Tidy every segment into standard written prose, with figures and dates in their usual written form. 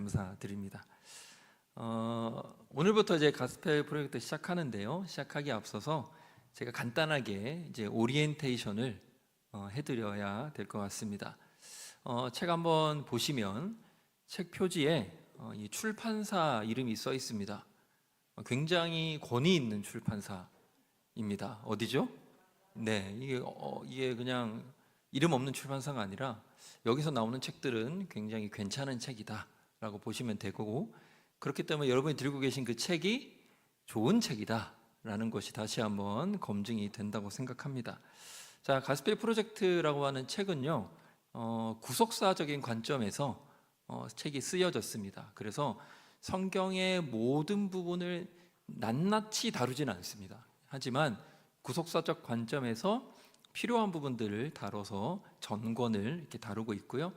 감사드립니다. 오늘부터 이제 가스펠 프로젝트 시작하는데요. 시작하기에 앞서서 제가 간단하게 이제 오리엔테이션을 해드려야 될 것 같습니다. 책 한번 보시면 책 표지에 이 출판사 이름이 써 있습니다. 굉장히 권위 있는 출판사입니다. 어디죠? 네, 이게 그냥 이름 없는 출판사가 아니라 여기서 나오는 책들은 굉장히 괜찮은 책이다라고 보시면 되고, 그렇기 때문에 여러분이 들고 계신 그 책이 좋은 책이다라는 것이 다시 한번 검증이 된다고 생각합니다. 자, 가스펠 프로젝트라고 하는 책은요, 구속사적인 관점에서 책이 쓰여졌습니다. 그래서 성경의 모든 부분을 낱낱이 다루지는 않습니다. 하지만 구속사적 관점에서 필요한 부분들을 다뤄서 전권을 이렇게 다루고 있고요.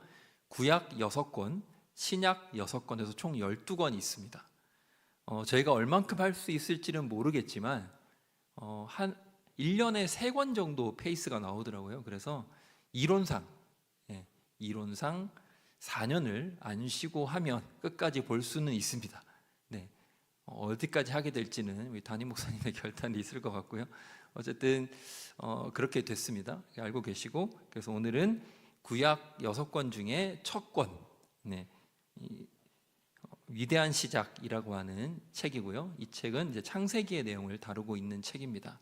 구약 6권, 신약 6권에서 총 12권이 있습니다. 저희가 얼만큼 할 수 있을지는 모르겠지만 한 1년에 3권 정도 페이스가 나오더라고요. 그래서 이론상 4년을 안 쉬고 하면 끝까지 볼 수는 있습니다. 네. 어디까지 하게 될지는 우리 담임 목사님의 결단이 있을 것 같고요. 어쨌든 그렇게 됐습니다. 알고 계시고, 그래서 오늘은 구약 6권 중에 첫 권, 위대한 시작이라고 하는 책이고요. 이 책은 이제 창세기의 내용을 다루고 있는 책입니다.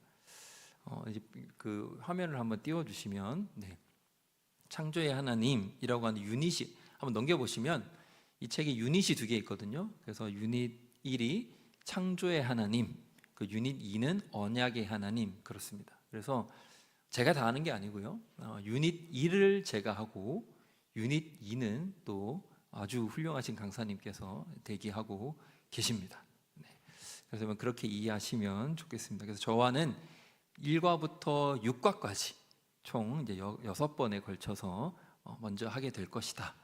이제 그 화면을 한번 띄워주시면, 창조의 하나님이라고 하는 유닛이 한번 넘겨보시면 이 책에 유닛이 2개 있거든요. 그래서 유닛 1이 창조의 하나님, 그 유닛 2는 언약의 하나님, 그렇습니다. 그래서 제가 다 하는 게 아니고요. 유닛 1을 제가 하고 유닛 2는 또 아주 훌륭하신 강사님께서 대기하고 계십니다. 그래서 그렇게 이해하시면 좋겠습니다. 그래서 저와는 1과부터 6과까지 총 이제 6번에 걸쳐서 먼저 하게 될 것이다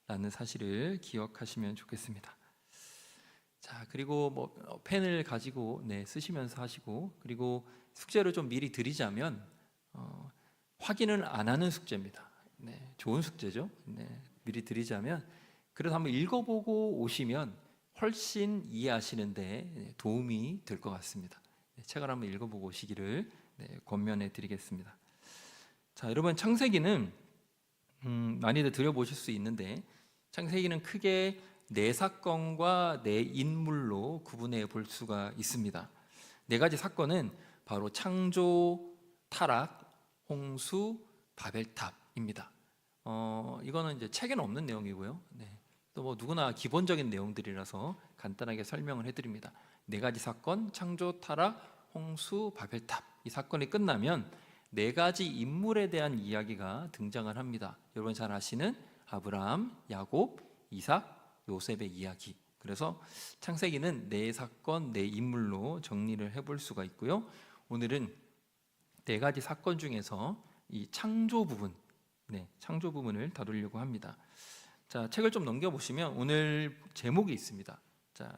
라는 사실을 기억하시면 좋겠습니다. 자, 그리고 펜을 가지고 쓰시면서 하시고, 그리고 숙제를 좀 미리 드리자면 확인을 안 하는 숙제입니다. 좋은 숙제죠. 미리 드리자면, 그래서 한번 읽어보고 오시면 훨씬 이해하시는데 도움이 될 것 같습니다. 책을 한번 읽어보고 오시기를 권면해 드리겠습니다. 자, 여러분, 창세기는 많이들 들어보실 수 있는데, 창세기는 크게 4사건과 4인물로 구분해 볼 수가 있습니다. 4가지 사건은 바로 창조, 타락, 홍수, 바벨탑입니다. 이거는 이제 책에는 없는 내용이고요. 또 누구나 기본적인 내용들이라서 간단하게 설명을 해드립니다. 4가지 사건, 창조, 타락, 홍수, 바벨탑. 이 사건이 끝나면 4가지 인물에 대한 이야기가 등장을 합니다. 여러분 잘 아시는 아브라함, 야곱, 이삭, 요셉의 이야기. 그래서 창세기는 4사건, 4인물로 정리를 해볼 수가 있고요. 오늘은 4가지 사건 중에서 이 창조 부분, 창조 부분을 다루려고 합니다. 자, 책을 좀 넘겨보시면 오늘 제목이 있습니다. 자,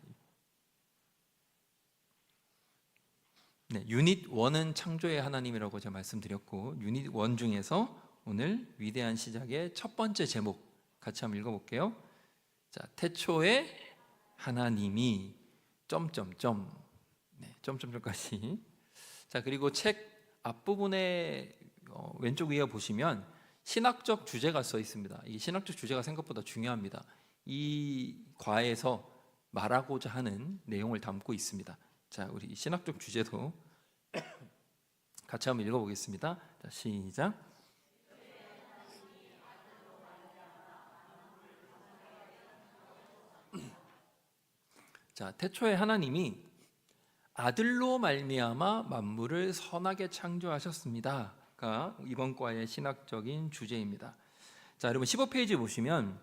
유닛 1은 창조의 하나님이라고 제가 말씀드렸고, 유닛 1 중에서 오늘 위대한 시작의 첫 번째 제목 같이 한번 읽어볼게요. 자, 태초에 하나님이 점점점까지. 자, 그리고 책 앞부분에 왼쪽 위에 보시면 신학적 주제가 써 있습니다. 이 신학적 주제가 생각보다 중요합니다. 이 과에서 말하고자 하는 내용을 담고 있습니다. 자, 우리 신학적 주제도 같이 한번 읽어보겠습니다. 자, 시작. 자, 태초에 하나님이 아들로 말미암아 만물을 선하게 창조하셨습니다가 이번 과의 신학적인 주제입니다. 자, 여러분 15페이지 보시면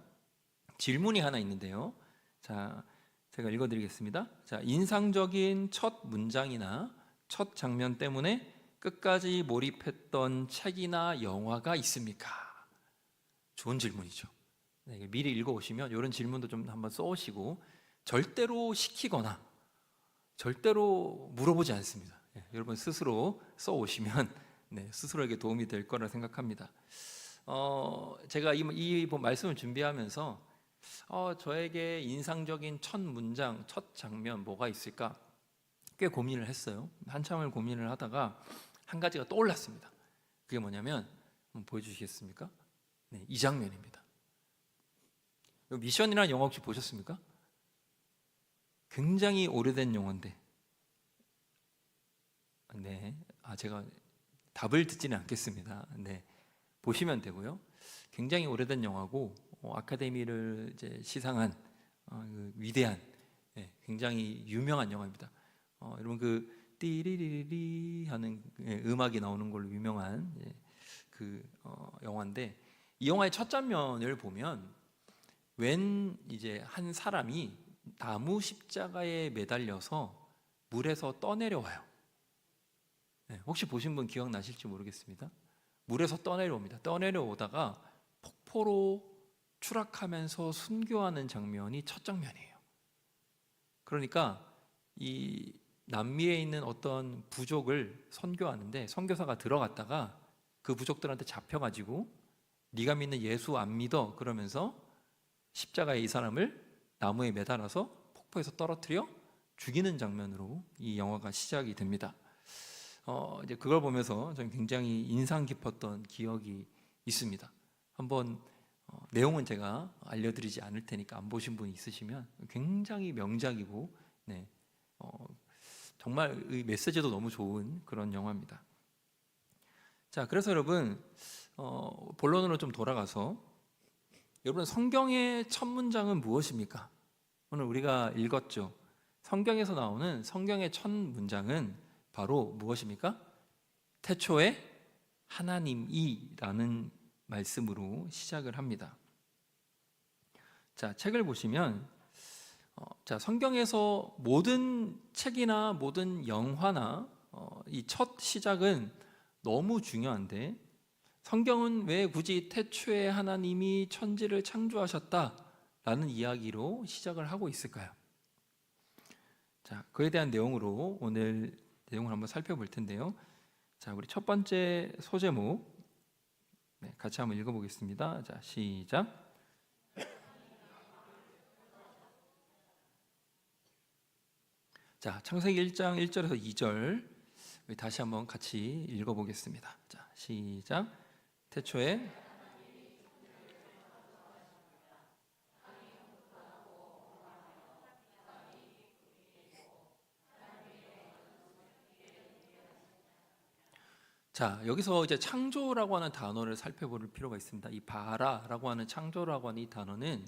질문이 하나 있는데요. 자, 제가 읽어드리겠습니다. 자, 인상적인 첫 문장이나 첫 장면 때문에 끝까지 몰입했던 책이나 영화가 있습니까? 좋은 질문이죠. 미리 읽어오시면 이런 질문도 좀 한번 써오시고, 절대로 시키거나 절대로 물어보지 않습니다. 여러분 스스로 써오시면 스스로에게 도움이 될 거라 생각합니다. 제가 이 말씀을 준비하면서 저에게 인상적인 첫 문장, 첫 장면 뭐가 있을까? 꽤 고민을 했어요. 한참을 고민을 하다가 한 가지가 떠올랐습니다. 그게 뭐냐면 한번 보여주시겠습니까? 네, 이 장면입니다. 미션이라는 영화 혹시 보셨습니까? 굉장히 오래된 영화인데, 네, 제가 답을 듣지는 않겠습니다. 네, 보시면 되고요. 굉장히 오래된 영화고 아카데미를 이제 시상한 그 위대한, 굉장히 유명한 영화입니다. 여러분 그 띠리리리 하는 음악이 나오는 걸로 유명한 그 영화인데, 이 영화의 첫 장면을 보면 이제 한 사람이 나무 십자가에 매달려서 물에서 떠내려와요. 혹시 보신 분 기억나실지 모르겠습니다. 물에서 떠내려옵니다. 떠내려오다가 폭포로 추락하면서 순교하는 장면이 첫 장면이에요. 그러니까 이 남미에 있는 어떤 부족을 선교하는데 선교사가 들어갔다가 그 부족들한테 잡혀가지고 네가 믿는 예수 안 믿어 그러면서 십자가에 이 사람을 나무에 매달아서 폭포에서 떨어뜨려 죽이는 장면으로 이 영화가 시작이 됩니다. 이제 그걸 보면서 저는 굉장히 인상 깊었던 기억이 있습니다. 한번 내용은 제가 알려드리지 않을 테니까 안 보신 분 있으시면 굉장히 명작이고, 네, 정말 이 메시지도 너무 좋은 그런 영화입니다. 자, 그래서 여러분 본론으로 좀 돌아가서 여러분 성경의 첫 문장은 무엇입니까? 오늘 우리가 읽었죠. 성경에서 나오는 성경의 첫 문장은 바로 무엇입니까? 태초에 하나님이라는 말씀으로 시작을 합니다. 자, 책을 보시면 성경에서 모든 책이나 모든 영화나 이 첫 시작은 너무 중요한데 성경은 왜 굳이 태초에 하나님이 천지를 창조하셨다라는 이야기로 시작을 하고 있을까요? 자, 그에 대한 내용으로 오늘 내용을 한번 살펴볼 텐데요. 자, 우리 첫 번째 소제목 같이 한번 읽어보겠습니다. 자, 시작. 자, 창세기 1장 1절에서 2절 다시 한번 같이 읽어보겠습니다. 자, 시작. 태초에 자, 여기서 이제 창조라고 하는 단어를 살펴볼 필요가 있습니다. 이 바라라고 하는 창조라고 하는 이 단어는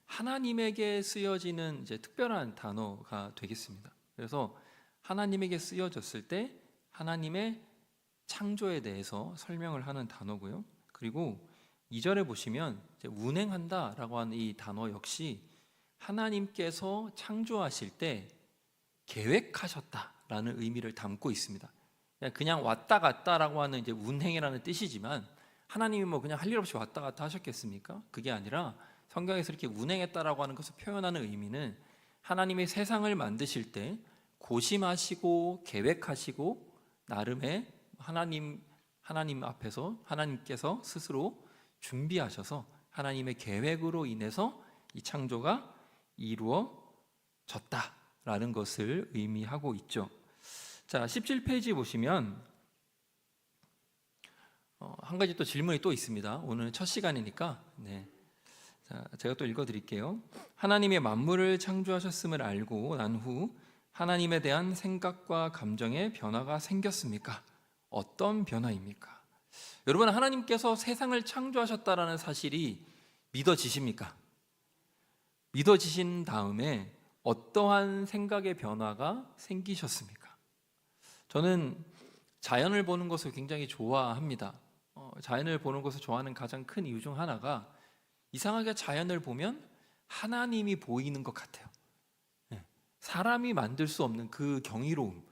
하나님에게 쓰여지는 이제 특별한 단어가 되겠습니다. 그래서 하나님에게 쓰여졌을 때 하나님의 창조에 대해서 설명을 하는 단어고요. 그리고 2절에 보시면 이제 운행한다라고 하는 이 단어 역시 하나님께서 창조하실 때 계획하셨다라는 의미를 담고 있습니다. 그냥 왔다 갔다라고 하는 이제 운행이라는 뜻이지만 하나님이 뭐 그냥 할 일 없이 왔다 갔다 하셨겠습니까? 그게 아니라 성경에서 이렇게 운행했다라고 하는 것을 표현하는 의미는 하나님이 세상을 만드실 때 고심하시고 계획하시고 나름의 하나님 앞에서 하나님께서 스스로 준비하셔서 하나님의 계획으로 인해서 이 창조가 이루어졌다라는 것을 의미하고 있죠. 자, 17페이지 보시면 한 가지 또 질문이 또 있습니다. 오늘 첫 시간이니까 자, 제가 또 읽어드릴게요. 하나님의 만물을 창조하셨음을 알고 난 후 하나님에 대한 생각과 감정의 변화가 생겼습니까? 어떤 변화입니까? 여러분, 하나님께서 세상을 창조하셨다라는 사실이 믿어지십니까? 믿어지신 다음에 어떠한 생각의 변화가 생기셨습니까? 저는 자연을 보는 것을 굉장히 좋아합니다. 자연을 보는 것을 좋아하는 가장 큰 이유 중 하나가 이상하게 자연을 보면 하나님이 보이는 것 같아요. 사람이 만들 수 없는 그 경이로움,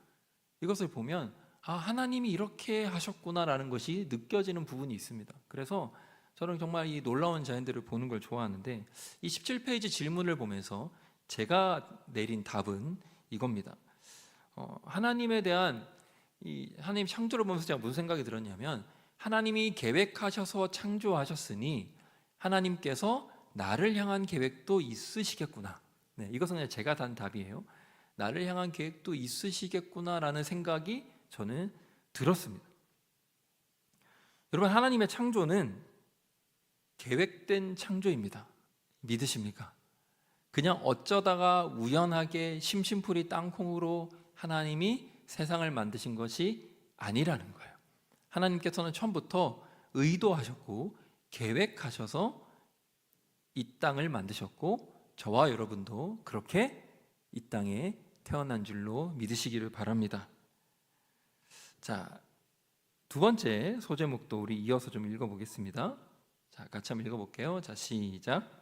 이것을 보면 하나님이 이렇게 하셨구나라는 것이 느껴지는 부분이 있습니다. 그래서 저는 정말 이 놀라운 자연들을 보는 걸 좋아하는데 이 17페이지 질문을 보면서 제가 내린 답은 이겁니다. 하나님에 대한 이 하나님 창조를 보면서 제가 무슨 생각이 들었냐면 하나님이 계획하셔서 창조하셨으니 하나님께서 나를 향한 계획도 있으시겠구나. 네, 이것은 그냥 제가 단 답이에요. 나를 향한 계획도 있으시겠구나라는 생각이 저는 들었습니다. 여러분, 하나님의 창조는 계획된 창조입니다. 믿으십니까? 그냥 어쩌다가 우연하게 심심풀이 땅콩으로 하나님이 세상을 만드신 것이 아니라는 거예요. 하나님께서는 처음부터 의도하셨고 계획하셔서 이 땅을 만드셨고 저와 여러분도 그렇게 이 땅에 태어난 줄로 믿으시기를 바랍니다. 자, 두 번째 소제목도 우리 이어서 좀 읽어보겠습니다. 자, 같이 한번 읽어볼게요. 자, 시작.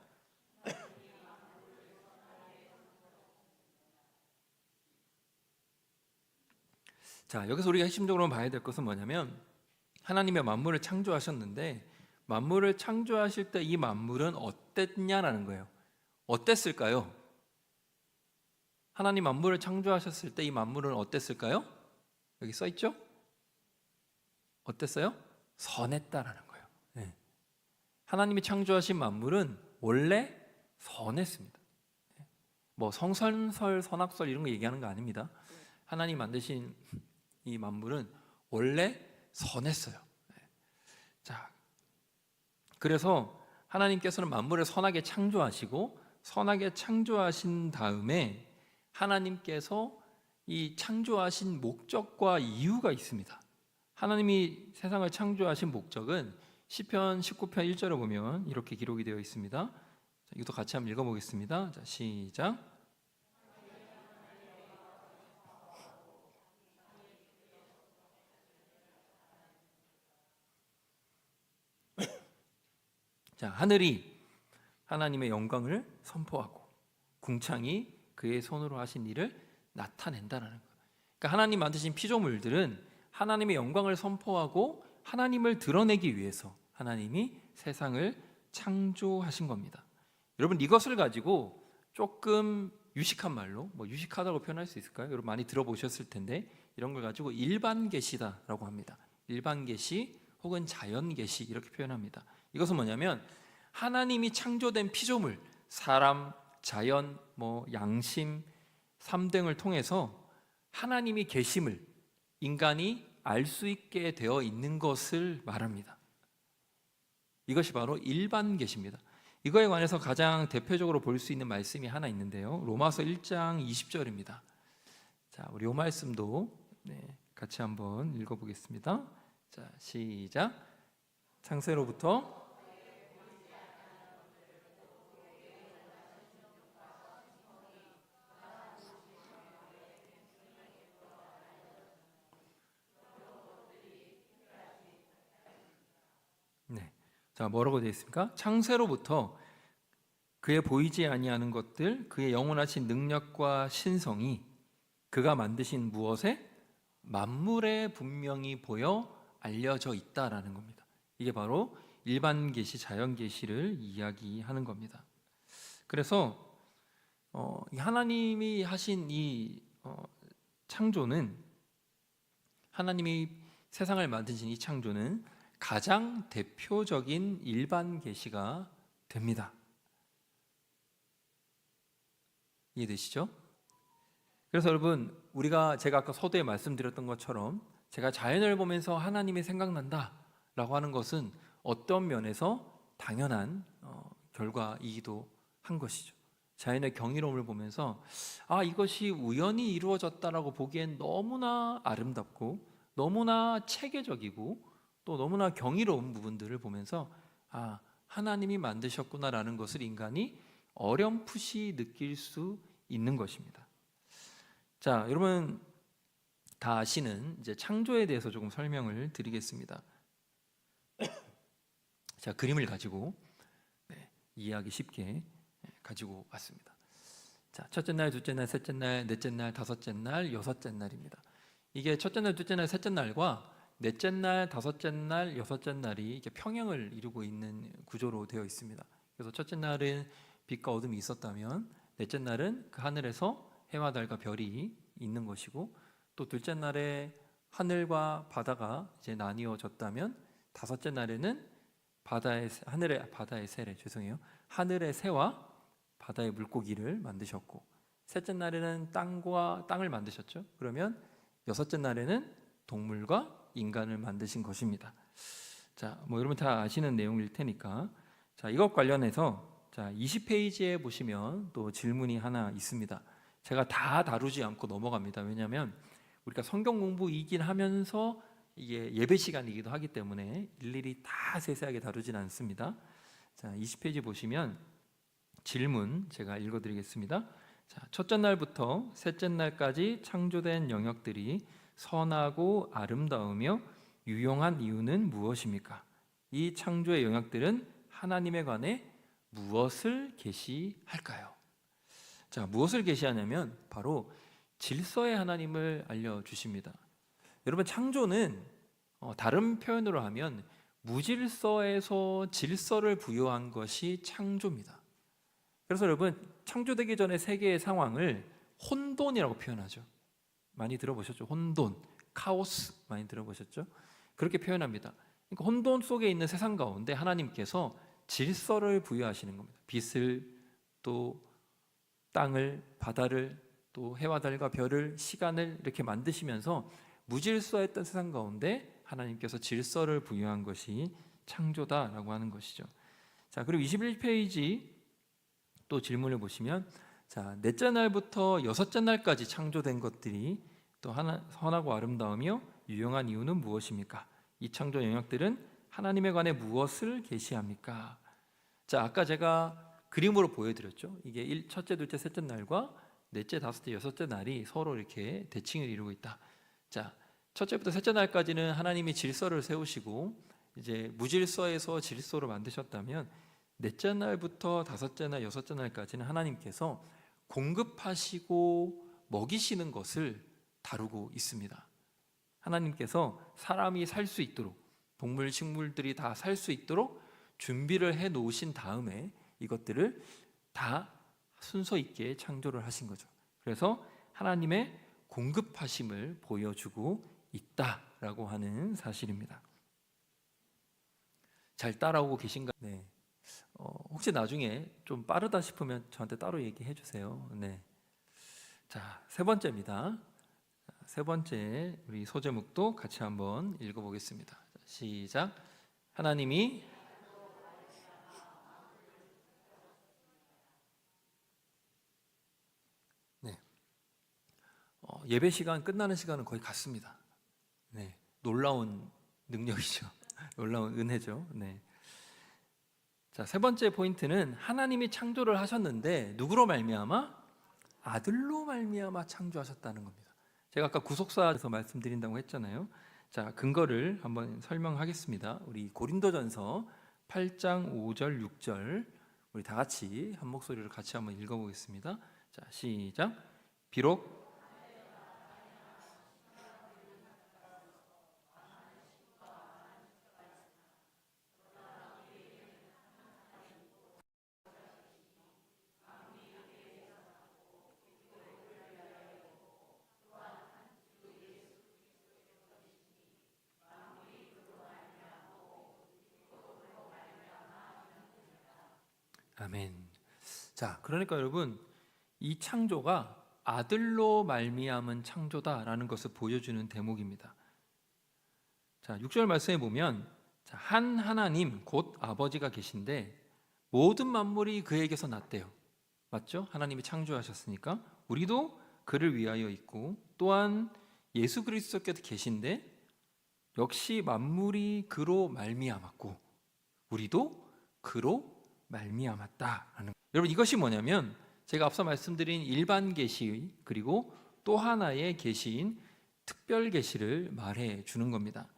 자, 여기서 우리가 핵심적으로 봐야 될 것은 뭐냐면 하나님의 만물을 창조하셨는데 만물을 창조하실 때 이 만물은 어땠냐라는 거예요. 어땠을까요? 하나님 만물을 창조하셨을 때 이 만물은 어땠을까요? 여기 써 있죠? 어땠어요? 선했다라는 거예요. 네. 하나님이 창조하신 만물은 원래 선했습니다. 뭐 성선설, 선악설 이런 거 얘기하는 거 아닙니다. 하나님 만드신 이 만물은 원래 선했어요. 자, 그래서 하나님께서는 만물을 선하게 창조하시고 선하게 창조하신 다음에 하나님께서 이 창조하신 목적과 이유가 있습니다. 하나님이 세상을 창조하신 목적은 시편 19편 1절에 보면 이렇게 기록이 되어 있습니다. 자, 이것도 같이 한번 읽어보겠습니다. 자, 시작. 자, 하늘이 하나님의 영광을 선포하고 궁창이 그의 손으로 하신 일을 나타낸다라는 거예요. 그러니까 하나님 만드신 피조물들은 하나님의 영광을 선포하고 하나님을 드러내기 위해서 하나님이 세상을 창조하신 겁니다. 여러분, 이것을 가지고 조금 유식한 말로, 뭐 유식하다고 표현할 수 있을까요? 여러분 많이 들어보셨을 텐데 이런 걸 가지고 일반 계시다라고 합니다. 일반 계시 혹은 자연 계시 이렇게 표현합니다. 이것은 뭐냐면 하나님이 창조된 피조물, 사람, 자연, 뭐 양심, 삶 등을 통해서 하나님이 계심을 인간이 알 수 있게 되어 있는 것을 말합니다. 이것이 바로 일반 계시입니다. 이거에 관해서 가장 대표적으로 볼 수 있는 말씀이 하나 있는데요. 로마서 1장 20절입니다. 자, 우리 이 말씀도 같이 한번 읽어보겠습니다. 자, 시작. 창세로부터 자, 뭐라고 되어 있습니까? 창세로부터 그의 보이지 아니하는 것들, 그의 영원하신 능력과 신성이 그가 만드신 무엇에? 만물에 분명히 보여 알려져 있다라는 겁니다. 이게 바로 일반 계시, 자연 계시를 이야기하는 겁니다. 그래서 하나님이 하신 이 창조는, 하나님이 세상을 만드신 이 창조는 가장 대표적인 일반 계시가 됩니다. 이해되시죠? 그래서 여러분, 제가 아까 서두에 말씀드렸던 것처럼 제가 자연을 보면서 하나님이 생각난다 라고 하는 것은 어떤 면에서 당연한 결과이기도 한 것이죠. 자연의 경이로움을 보면서 이것이 우연히 이루어졌다라고 보기엔 너무나 아름답고 너무나 체계적이고 또 너무나 경이로운 부분들을 보면서 하나님이 만드셨구나라는 것을 인간이 어렴풋이 느낄 수 있는 것입니다. 자, 여러분 다 아시는 이제 창조에 대해서 조금 설명을 드리겠습니다. 자, 그림을 가지고 이해하기 쉽게 가지고 왔습니다. 자, 첫째 날, 둘째 날, 셋째 날, 넷째 날, 다섯째 날, 여섯째 날입니다. 이게 첫째 날, 둘째 날, 셋째 날과 넷째 날, 다섯째 날, 여섯째 날이 이렇게 평행을 이루고 있는 구조로 되어 있습니다. 그래서 첫째 날은 빛과 어둠이 있었다면 넷째 날은 그 하늘에서 해와 달과 별이 있는 것이고, 또 둘째 날에 하늘과 바다가 이제 나뉘어졌다면 다섯째 날에는 바다의 세례, 하늘의 새와 바다의 물고기를 만드셨고, 셋째 날에는 땅을 만드셨죠. 그러면 여섯째 날에는 동물과 인간을 만드신 것입니다. 자, 여러분 다 아시는 내용일 테니까, 자, 이것 관련해서 자, 20페이지에 보시면 또 질문이 하나 있습니다. 제가 다 다루지 않고 넘어갑니다. 왜냐하면 우리가 성경 공부이긴 하면서 이게 예배 시간이기도 하기 때문에 일일이 다 세세하게 다루진 않습니다. 자, 20페이지 보시면 질문 제가 읽어드리겠습니다. 자, 첫째 날부터 셋째 날까지 창조된 영역들이 선하고 아름다우며 유용한 이유는 무엇입니까? 이 창조의 영역들은 하나님에 관해 무엇을 계시할까요? 자, 무엇을 계시하냐면 바로 질서의 하나님을 알려주십니다. 여러분, 창조는 다른 표현으로 하면 무질서에서 질서를 부여한 것이 창조입니다. 그래서 여러분, 창조되기 전에 세계의 상황을 혼돈이라고 표현하죠. 많이 들어보셨죠? 혼돈, 카오스 많이 들어보셨죠? 그렇게 표현합니다. 그러니까 혼돈 속에 있는 세상 가운데 하나님께서 질서를 부여하시는 겁니다. 빛을, 또 땅을, 바다를, 또 해와 달과 별을, 시간을 이렇게 만드시면서 무질서했던 세상 가운데 하나님께서 질서를 부여한 것이 창조다라고 하는 것이죠. 자, 그리고 21페이지 또 질문을 보시면, 자, 넷째 날부터 여섯째 날까지 창조된 것들이 또 선하고 아름다우며 유용한 이유는 무엇입니까? 이 창조 영역들은 하나님에 관해 무엇을 계시합니까? 자, 아까 제가 그림으로 보여드렸죠. 이게 첫째, 둘째, 셋째 날과 넷째, 다섯째, 여섯째 날이 서로 이렇게 대칭을 이루고 있다. 자, 첫째부터 셋째 날까지는 하나님이 질서를 세우시고 이제 무질서에서 질서로 만드셨다면, 넷째 날부터 다섯째 날, 여섯째 날까지는 하나님께서 공급하시고 먹이시는 것을 다루고 있습니다. 하나님께서 사람이 살 수 있도록, 동물, 식물들이 다 살 수 있도록 준비를 해 놓으신 다음에 이것들을 다 순서 있게 창조를 하신 거죠. 그래서 하나님의 공급하심을 보여주고 있다라고 하는 사실입니다. 잘 따라오고 계신가요? 네. 혹시 나중에 좀 빠르다 싶으면 저한테 따로 얘기해 주세요. 네. 자, 세 번째입니다. 세 번째 우리 소제목도 같이 한번 읽어보겠습니다. 시작. 하나님이 네. 예배 시간 끝나는 시간은 거의 같습니다. 네. 놀라운 능력이죠. 놀라운 은혜죠. 네. 자, 세 번째 포인트는 하나님이 창조를 하셨는데 누구로 말미암아? 아들로 말미암아 창조하셨다는 겁니다. 제가 아까 구속사에서 말씀드린다고 했잖아요. 자, 근거를 한번 설명하겠습니다. 우리 고린도전서 8장 5절 6절 우리 다 같이 한 목소리로 같이 한번 읽어보겠습니다. 자, 시작. 비록 아멘. 자, 그러니까 여러분, 이 창조가 아들로 말미암은 창조다라는 것을 보여주는 대목입니다. 자, 6절 말씀에 보면 한 하나님 곧 아버지가 계신데 모든 만물이 그에게서 났대요. 맞죠? 하나님이 창조하셨으니까 우리도 그를 위하여 있고, 또한 예수 그리스도께서 계신데 역시 만물이 그로 말미암았고 우리도 그로 말미암았다라는. 여러분, 이것이 뭐냐면 제가 앞서 말씀드린 일반 계시 그리고 또 하나의 계시인 특별 계시를 말해 주는 겁니다.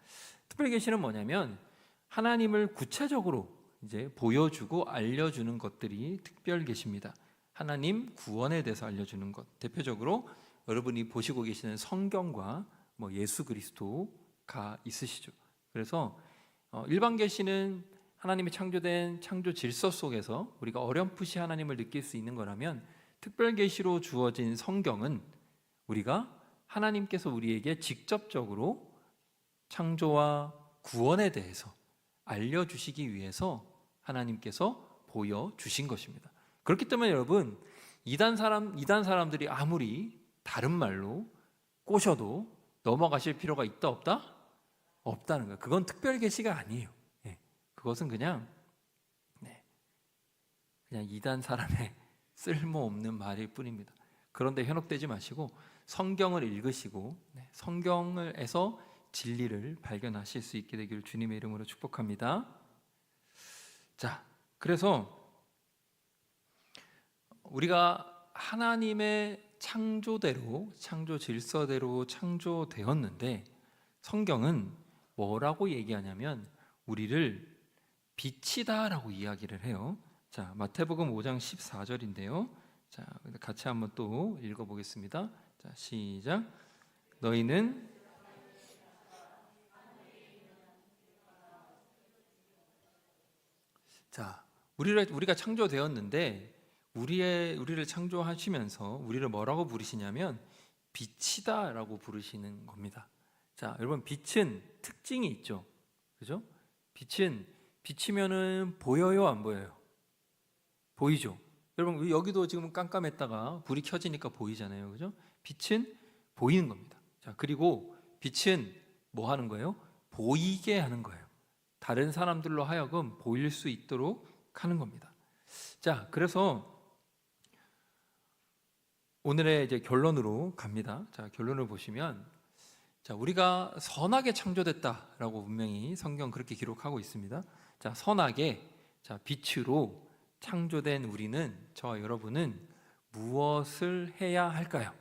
특별 계시는 뭐냐면 하나님을 구체적으로 이제 보여주고 알려주는 것들이 특별 계시입니다. 하나님 구원에 대해서 알려주는 것, 대표적으로 여러분이 보시고 계시는 성경과 예수 그리스도가 있으시죠. 그래서 일반 계시는 하나님이 창조된 창조 질서 속에서 우리가 어렴풋이 하나님을 느낄 수 있는 거라면, 특별 계시로 주어진 성경은 우리가 하나님께서 우리에게 직접적으로 창조와 구원에 대해서 알려주시기 위해서 하나님께서 보여주신 것입니다. 그렇기 때문에 여러분, 이단 사람들이 아무리 다른 말로 꼬셔도 넘어가실 필요가 있다 없다? 없다는 거예요. 그건 특별 계시가 아니에요. 그것은 그냥 이단 사람의 쓸모없는 말일 뿐입니다. 그런데 현혹되지 마시고 성경을 읽으시고 성경에서 진리를 발견하실 수 있게 되기를 주님의 이름으로 축복합니다. 자, 그래서 우리가 하나님의 창조대로, 창조 질서대로 창조되었는데 성경은 뭐라고 얘기하냐면 우리를 빛이다라고 이야기를 해요. 자, 마태복음 5장 14절인데요. 자, 같이 한번 또 읽어보겠습니다. 자, 시작. 너희는 자, 우리가 창조되었는데 우리를 창조하시면서 우리를 뭐라고 부르시냐면 빛이다라고 부르시는 겁니다. 자, 여러분, 빛은 특징이 있죠. 그죠? 빛이면은 보여요, 안 보여요? 보이죠. 여러분, 여기도 지금 깜깜했다가 불이 켜지니까 보이잖아요. 그죠? 빛은 보이는 겁니다. 자, 그리고 빛은 뭐 하는 거예요? 보이게 하는 거예요. 다른 사람들로 하여금 보일 수 있도록 하는 겁니다. 자, 그래서 오늘의 이제 결론으로 갑니다. 자, 결론을 보시면, 자, 우리가 선하게 창조됐다라고 분명히 성경 그렇게 기록하고 있습니다. 자, 선하게, 자, 빛으로 창조된 우리는, 저와 여러분은 무엇을 해야 할까요?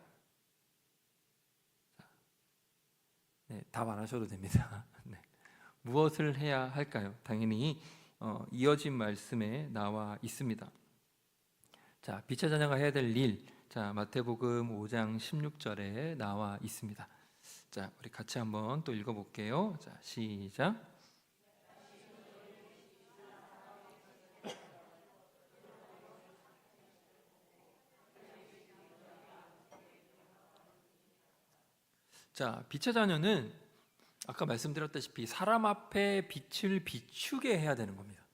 답 안 하셔도 됩니다. 무엇을 해야 할까요? 당연히 이어진 말씀에 나와 있습니다. 자, 빛의 자녀가 해야 될 일, 자, 마태복음 5장 16절에 나와 있습니다. 자, 우리 같이 한번 또 읽어볼게요. 자, 시작. 자, 빛의 자녀는 아까 말씀드렸다시피 사람 앞에 빛을 비추게 해야 되는 겁니다.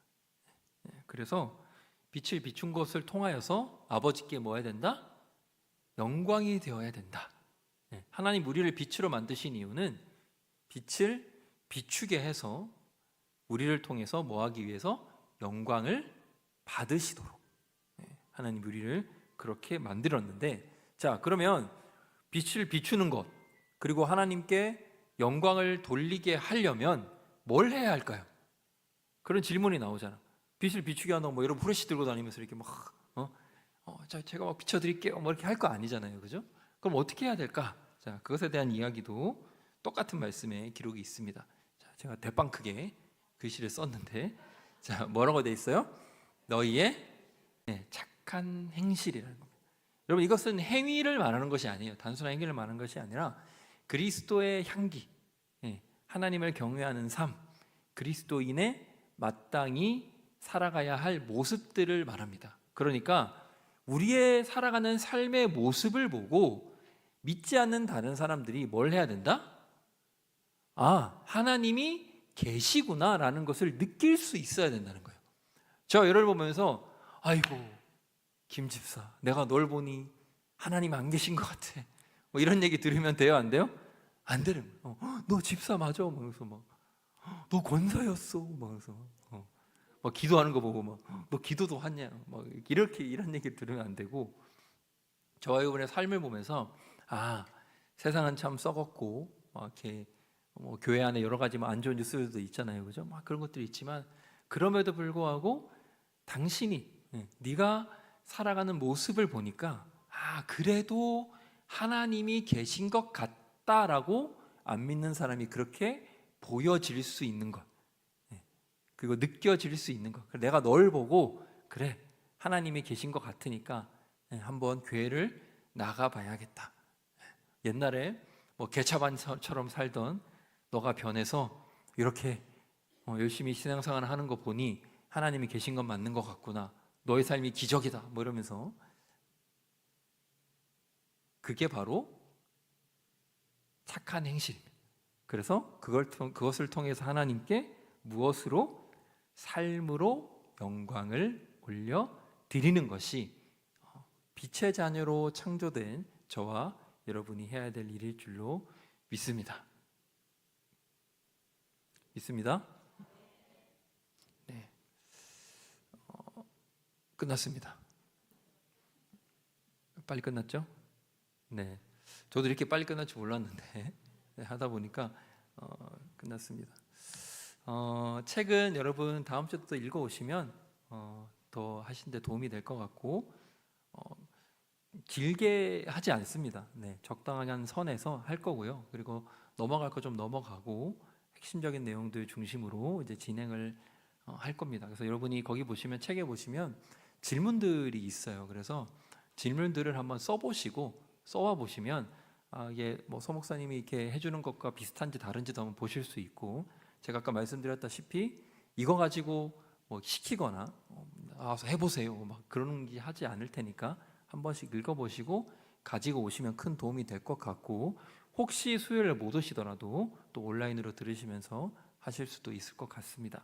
그래서 빛을 비춘 것을 통하여서 아버지께 뭐 해야 된다? 영광이 되어야 된다. 하나님 우리를 빛으로 만드신 이유는 빛을 비추게 해서 우리를 통해서 뭐 하기 위해서? 영광을 받으시도록 하나님 우리를 그렇게 만들었는데, 자, 그러면 빛을 비추는 것, 그리고 하나님께 영광을 돌리게 하려면 뭘 해야 할까요? 그런 질문이 나오잖아. 빛을 비추게 한다고 뭐 여러분 후레쉬 들고 다니면서 이렇게 막 제가 막 비춰드릴게요 뭐 이렇게 할 거 아니잖아요. 그죠? 그럼 어떻게 해야 될까? 자, 그것에 대한 이야기도 똑같은 말씀에 기록이 있습니다. 자, 제가 대빵 크게 글씨를 썼는데, 자, 뭐라고 돼 있어요? 너희의 착한 행실이라는 겁니다. 여러분, 이것은 행위를 말하는 것이 아니에요. 단순한 행위를 말하는 것이 아니라 그리스도의 향기, 하나님을 경외하는 삶, 그리스도인의 마땅히 살아가야 할 모습들을 말합니다. 그러니까 우리의 살아가는 삶의 모습을 보고 믿지 않는 다른 사람들이 뭘 해야 된다? 아, 하나님이 계시구나라는 것을 느낄 수 있어야 된다는 거예요. 제가 얘를 보면서 아이고 김 집사, 내가 널 보니 하나님 안 계신 것 같아, 뭐 이런 얘기 들으면 돼요, 안 돼요? 안 되는 거예요. 너 집사 맞아? 그래서 막 너 권사였어? 그래서 막 기도하는 거 보고 막 너 기도도 하냐? 막 이렇게 이런 얘기 들으면 안 되고, 저와 이번에 삶을 보면서 아, 세상은 참 썩었고 막 이렇게 뭐 교회 안에 여러 가지 안 좋은 뉴스들도 있잖아요, 그죠? 막 그런 것들이 있지만 그럼에도 불구하고 당신이 네가 살아가는 모습을 보니까 아, 그래도 하나님이 계신 것 같다라고 안 믿는 사람이 그렇게 보여질 수 있는 것, 그리고 느껴질 수 있는 것. 내가 널 보고 그래, 하나님이 계신 것 같으니까 한번 교회를 나가봐야겠다. 옛날에 뭐 개차반처럼 살던 너가 변해서 이렇게 열심히 신앙생활을 하는 거 보니 하나님이 계신 건 맞는 것 같구나. 너의 삶이 기적이다. 뭐 이러면서, 그게 바로 착한 행실입니다. 그래서 그것을 통해서 하나님께 무엇으로? 삶으로 영광을 올려 드리는 것이 빛의 자녀로 창조된 저와 여러분이 해야 될 일일 줄로 믿습니다. 믿습니다. 네, 끝났습니다. 빨리 끝났죠? 네, 저도 이렇게 빨리 끝날 줄 몰랐는데 네, 하다 보니까 끝났습니다. 책은 여러분 다음 주부터 읽어오시면 더 하시는데 도움이 될 것 같고 길게 하지 않습니다. 네, 적당한 선에서 할 거고요. 그리고 넘어갈 거 좀 넘어가고 핵심적인 내용들 중심으로 이제 진행을 할 겁니다. 그래서 여러분이 거기 보시면 책에 보시면 질문들이 있어요. 그래서 질문들을 한번 써와 보시면 이게 뭐 서목사님이 이렇게 해주는 것과 비슷한지 다른지도 한번 보실 수 있고, 제가 아까 말씀드렸다시피 이거 가지고 뭐 시키거나 와서 해보세요 막 그런 게 하지 않을 테니까 한 번씩 읽어보시고 가지고 오시면 큰 도움이 될 것 같고, 혹시 수요일에 못 오시더라도 또 온라인으로 들으시면서 하실 수도 있을 것 같습니다.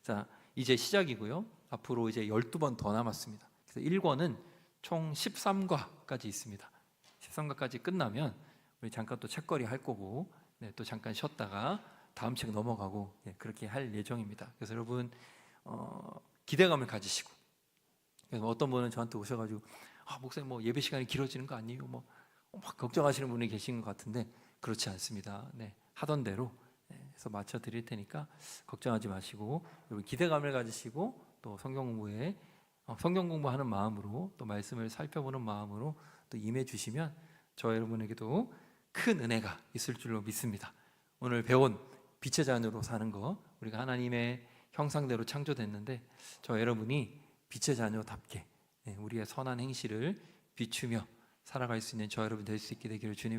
자, 이제 시작이고요. 앞으로 이제 12번 더 남았습니다. 그래서 1권은 총 13과까지 있습니다. 13과까지 끝나면 우리 잠깐 또 책거리 할 거고, 네, 또 잠깐 쉬었다가 다음 책 넘어가고, 네, 그렇게 할 예정입니다. 그래서 여러분 기대감을 가지시고, 그래서 어떤 분은 저한테 오셔가지고 목사님 뭐 예배 시간이 길어지는 거 아니에요? 막 걱정하시는 분이 계신 것 같은데 그렇지 않습니다. 네, 하던 대로 해서 맞춰 드릴 테니까 걱정하지 마시고, 여러분 기대감을 가지시고 또 성경 공부하는 마음으로 또 말씀을 살펴보는 마음으로 또 임해 주시면 저 여러분에게도 큰 은혜가 있을 줄로 믿습니다. 오늘 배운 빛의 자녀로 사는 거, 우리가 하나님의 형상대로 창조됐는데 저 여러분이 빛의 자녀답게 우리의 선한 행실을 비추며 살아갈 수 있는 저 여러분 될 수 있게 되기를 주님